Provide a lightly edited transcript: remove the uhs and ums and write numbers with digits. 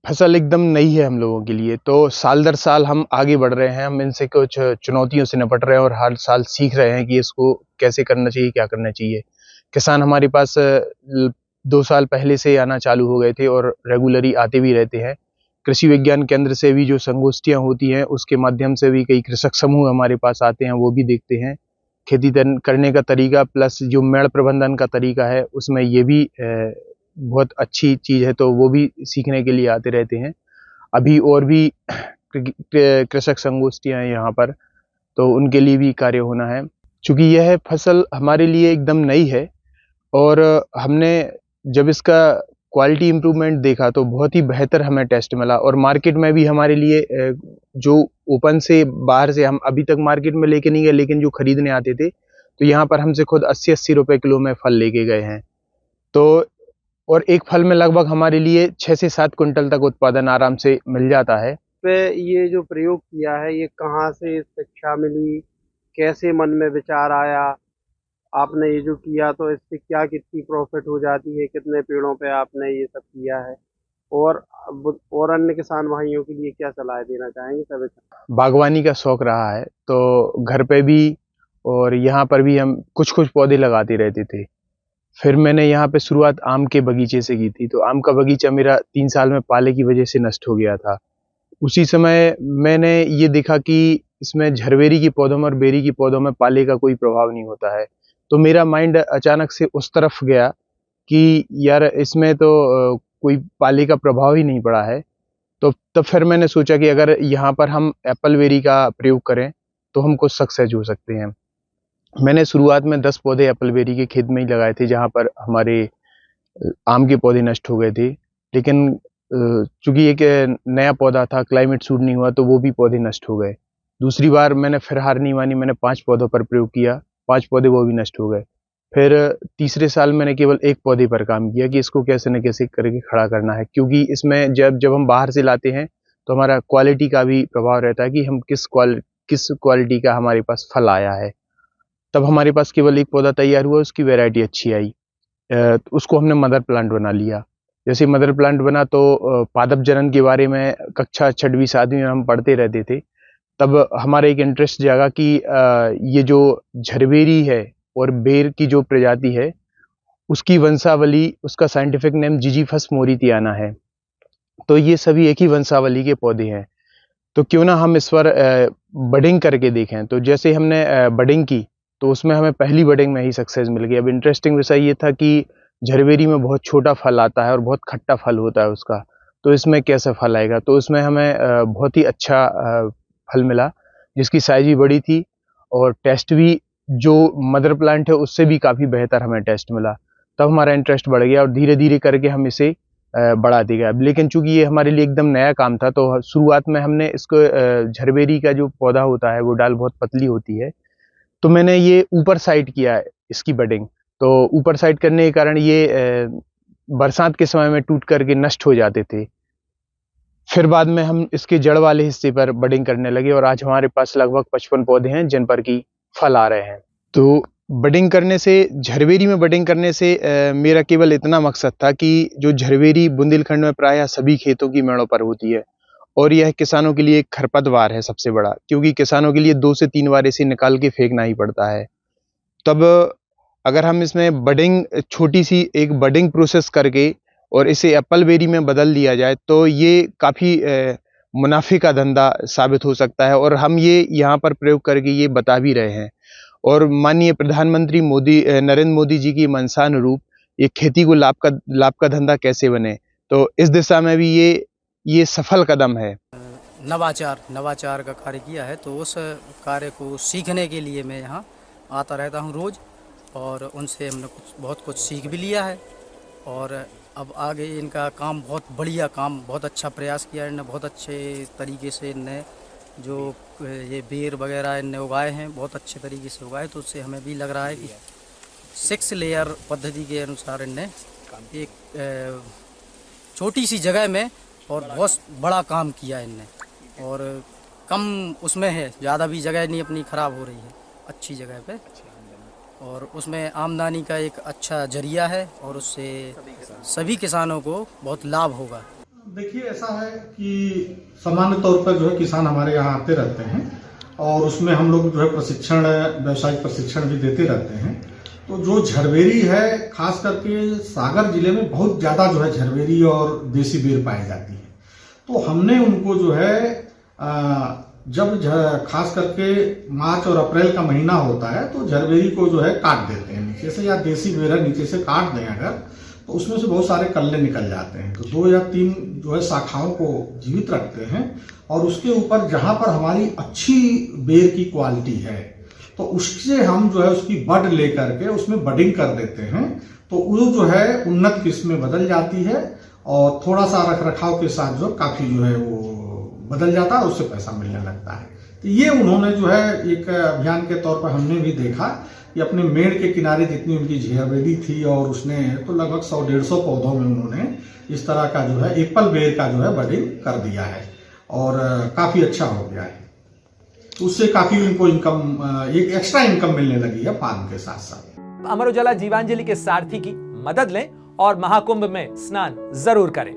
फसल एकदम नई है हम लोगों के लिए, तो साल दर साल हम आगे बढ़ रहे हैं। हम इनसे कुछ चुनौतियों से निपट रहे हैं और हर साल सीख रहे हैं कि इसको कैसे करना चाहिए, क्या करना चाहिए। किसान हमारे पास 2 साल पहले से आना चालू हो गए थे और रेगुलरली आते भी रहते हैं। कृषि विज्ञान केंद्र से भी जो संगोष्ठियाँ होती हैं, उसके माध्यम से भी कई कृषक समूह हमारे पास आते हैं, वो भी देखते हैं। खेती करने का तरीका प्लस जो मेड़ प्रबंधन का तरीका है, उसमें ये भी बहुत अच्छी चीज़ है, तो वो भी सीखने के लिए आते रहते हैं। अभी और भी कृषक संगोष्ठियाँ हैं यहाँ पर, तो उनके लिए भी कार्य होना है। चूँकि यह फसल हमारे लिए एकदम नई है और हमने जब इसका क्वालिटी इम्प्रूवमेंट देखा तो बहुत ही बेहतर हमें टेस्ट मिला और मार्केट में भी हमारे लिए जो ओपन से बाहर से हम अभी तक मार्केट में लेके नहीं गए, लेकिन जो खरीदने आते थे, तो यहाँ पर हमसे खुद 80-80 रुपए किलो में फल लेके गए हैं। तो और एक फल में लगभग हमारे लिए 6 से 7 क्विंटल तक उत्पादन आराम से मिल जाता है। पे ये जो प्रयोग किया है, ये कहाँ से शिक्षा मिली, कैसे मन में विचार आया, आपने ये जो किया तो इससे क्या कितनी प्रॉफिट हो जाती है, कितने पेड़ों पे आपने ये सब किया है, और और अन्य किसान भाइयों के लिए क्या सलाह देना चाहेंगे सभी? बागवानी का शौक रहा है, तो घर पे भी और यहाँ पर भी हम कुछ-कुछ पौधे लगाते रहते थे। फिर मैंने यहाँ पे शुरुआत आम के बगीचे से की थी, तो आम का बगीचा मेरा 3 साल में पाले की वजह से नष्ट हो गया था। उसी समय मैंने ये देखा कि इसमें झरबेरी के पौधों में और बेरी के पौधों में पाले का कोई प्रभाव नहीं होता है। तो मेरा माइंड अचानक से उस तरफ गया कि यार इसमें तो कोई पाले का प्रभाव ही नहीं पड़ा है। तो तब फिर मैंने सोचा कि अगर यहाँ पर हम एप्पल बेरी का प्रयोग करें, तो हम कुछ सक्सेस हो सकते हैं। मैंने शुरुआत में 10 पौधे एप्पल बेरी के खेत में ही लगाए थे, जहाँ पर हमारे आम के पौधे नष्ट हो गए थे। लेकिन चूँकि एक नया पौधा था, क्लाइमेट सूट नहीं हुआ, तो वो भी पौधे नष्ट हो गए। दूसरी बार मैंने फिर हार नहीं मानी, मैंने 5 पौधों पर प्रयोग किया, 5 पौधे वो भी नष्ट हो गए। फिर तीसरे साल मैंने केवल 1 पौधे पर काम किया कि इसको कैसे न कैसे करके खड़ा करना है, क्योंकि इसमें जब जब हम बाहर से लाते हैं, तो हमारा क्वालिटी का भी प्रभाव रहता है कि हम किस क्वालिटी का हमारे पास फल आया है। तब हमारे पास केवल 1 पौधा तैयार हुआ, उसकी वैरायटी अच्छी आई। उसको हमने मदर प्लांट बना लिया। जैसे मदर प्लांट बना तो पादप जनन के बारे में कक्षा 6वीं 7वीं में हम पढ़ते रहते थे। तब हमारा एक इंटरेस्ट जागा कि ये जो झरबेरी है और बेर की जो प्रजाति है, उसकी वंशावली, उसका साइंटिफिक नेम जिजीफस मोरितियाना है। तो ये सभी एक ही वंशावली के पौधे हैं। तो क्यों ना हम इस पर बडिंग करके देखें। तो जैसे हमने बडिंग की, तो उसमें हमें पहली बडिंग में ही सक्सेस मिल गई। अब इंटरेस्टिंग विषय ये था कि झरबेरी में बहुत छोटा फल आता है और बहुत खट्टा फल होता है उसका, तो इसमें कैसा फल आएगा? तो उसमें हमें बहुत ही अच्छा फल मिला, जिसकी साइज़ भी बड़ी थी और टेस्ट भी जो मदर प्लांट है उससे भी काफ़ी बेहतर हमें टेस्ट मिला। तब हमारा इंटरेस्ट बढ़ गया और धीरे-धीरे करके हम इसे बढ़ाते गए। लेकिन चूँकि ये हमारे लिए एकदम नया काम था, तो शुरुआत में हमने इसको झरबेरी का जो पौधा होता है, वो डाल बहुत पतली होती है, तो मैंने ये ऊपर साइड किया है इसकी बडिंग। तो ऊपर साइड करने के कारण ये बरसात के समय में टूट कर के नष्ट हो जाते थे। फिर बाद में हम इसके जड़ वाले हिस्से पर बडिंग करने लगे और आज हमारे पास लगभग 55 पौधे हैं, जिन पर कि फल आ रहे हैं। तो बडिंग करने से, झरबेरी में बडिंग करने से मेरा केवल इतना मकसद था कि जो झरबेरी बुंदेलखंड में प्रायः सभी खेतों की मेड़ों पर होती है और यह किसानों के लिए एक खरपतवार है सबसे बड़ा, क्योंकि किसानों के लिए 2 से 3 बार इसे निकाल के फेंकना ही पड़ता है। तब अगर हम इसमें बडिंग, छोटी सी एक बडिंग प्रोसेस करके और इसे एप्पल बेरी में बदल दिया जाए, तो ये काफ़ी मुनाफे का धंधा साबित हो सकता है और हम ये यहाँ पर प्रयोग करके ये बता भी रहे हैं। और माननीय प्रधानमंत्री नरेंद्र मोदी जी की मंशानुरूप ये खेती को लाभ का धंधा कैसे बने, तो इस दिशा में भी ये सफल कदम है। नवाचार का कार्य किया है, तो उस कार्य को सीखने के लिए मैं यहाँ आता रहता हूँ रोज़, और उनसे हमने बहुत कुछ सीख भी लिया है। और अब आगे इनका काम बहुत बढ़िया, काम बहुत अच्छा प्रयास किया है इनने, बहुत अच्छे तरीके से इनने जो ये बेर वगैरह इनने उगाए हैं, बहुत अच्छे तरीके से उगाए। तो उससे हमें भी लग रहा है कि 6 लेयर पद्धति के अनुसार इनने एक छोटी सी जगह में और बहुत बड़ा काम किया इनने, और कम उसमें है, ज़्यादा भी जगह नहीं अपनी ख़राब हो रही है, अच्छी जगह पे, और उसमें आमदनी का एक अच्छा जरिया है और उससे सभी किसानों को बहुत लाभ होगा। देखिए ऐसा है कि सामान्य तौर पर जो है किसान हमारे यहाँ आते रहते हैं और उसमें हम लोग जो है प्रशिक्षण, व्यावसायिक प्रशिक्षण भी देते रहते हैं। तो जो झरबेरी है, खास करके सागर जिले में बहुत ज़्यादा जो है झरबेरी और देसी बेर पाई जाती है। तो हमने उनको जो है जब खास करके मार्च और अप्रैल का महीना होता है तो झरबेरी को जो है काट देते हैं नीचे से, या देसी बेर नीचे से काट दें अगर, तो उसमें से बहुत सारे कल्ले निकल जाते हैं। तो 2 या 3 जो है शाखाओं को जीवित रखते हैं और उसके ऊपर जहां पर हमारी अच्छी बेर की क्वालिटी है तो उससे हम जो है उसकी बड लेकर के उसमें बडिंग कर देते हैं। तो वो जो है उन्नत किस्म में बदल जाती है और थोड़ा सा रख रखाव के साथ जो काफी जो है वो बदल जाता है, उससे पैसा मिलने लगता है। तो ये उन्होंने जो है एक अभियान के तौर पर हमने भी देखा कि अपने मेड़ के किनारे जितनी उनकी झरबेरी थी और उसने तो लगभग 100-150 पौधों में उन्होंने इस तरह का जो है एप्पल बेर का जो है बडिंग कर दिया है और काफी अच्छा हो गया है। तो उससे काफी उनको इनकम, एक एक्स्ट्रा इनकम मिलने लगी है पान के साथ साथ। अमर उजाला जीवांजलि के सारथी की मदद लें और महाकुंभ में स्नान जरूर करें।